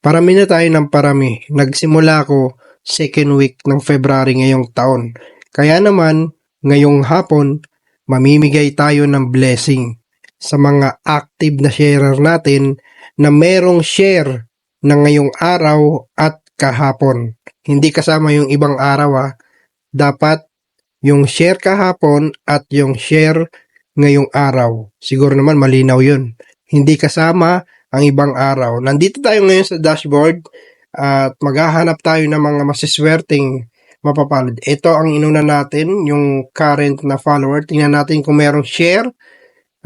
Parami na tayo ng parami. Nagsimula ako second week ng February ngayong taon. Kaya naman, ngayong hapon, mamimigay tayo ng blessing sa mga active na sharer natin na merong share na ngayong araw at kahapon. Hindi kasama yung ibang araw. Dapat yung share kahapon at yung share ngayong araw. Siguro naman malinaw yun. Hindi kasama ang ibang araw. Nandito tayo ngayon sa dashboard at maghahanap tayo ng mga masiswerteng mapapalad. Ito ang inuna natin, yung current na follower. Tingnan natin kung merong share.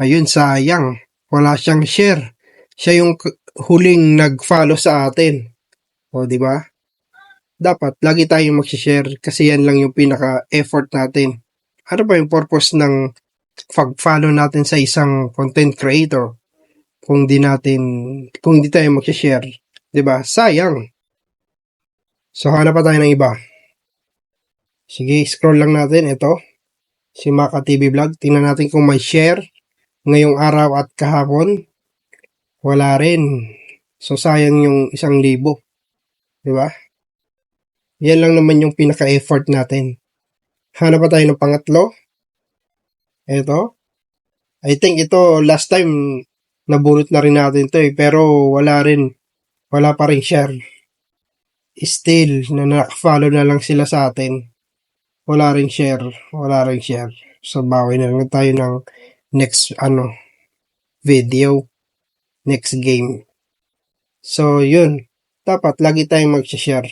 Ayun, sayang. Wala siyang share. Siya yung huling nag-follow sa atin. O, di ba? Dapat lagi tayong mag-share kasi yan lang yung pinaka-effort natin. Ano ba yung purpose ng pag-follow natin sa isang content creator kung di tayo mag-share, 'di ba? Sayang. So hanap pa tayo ng iba. Sige, scroll lang natin ito. Si Maka TV Vlog. Tingnan natin kung may share ngayong araw at kahapon. Wala rin. So sayang yung 1,000, 'di ba? Yan lang naman yung pinaka-effort natin. Hanap pa tayo ng pangatlo. Ito. I think ito last time nabunot na rin natin to pero wala pa rin share. Still na naka-follow na lang sila sa atin. Wala ring share. So bawi na lang tayo ng next video, next game. So yun, dapat lagi tayong mag-share.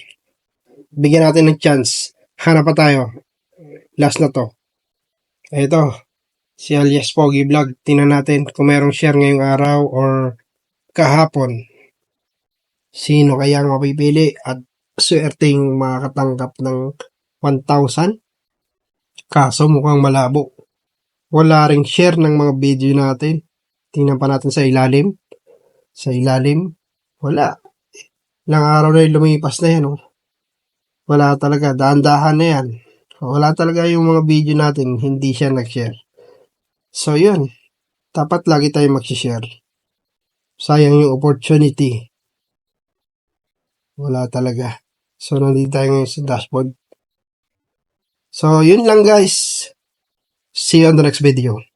Bigyan natin ng chance. Hanap pa tayo. Last na to. Ito, si alias Pogi Vlog. Tingnan natin kung merong share ngayong araw or kahapon. Sino kaya ang mapipili at swerteng makakatanggap ng 1,000? Kaso mukhang malabo. Wala ring share ng mga video natin. Tingnan pa natin sa ilalim. Wala. Ilang araw na yung lumipas na yan. Wala talaga. Dahan-dahan na yan. Wala talaga yung mga video natin. Hindi siya nag-share. So yun. Dapat lagi tayo mag-share. Sayang yung opportunity. Wala talaga. So nandito tayo ngayon sa dashboard. So yun lang guys. See you on the next video.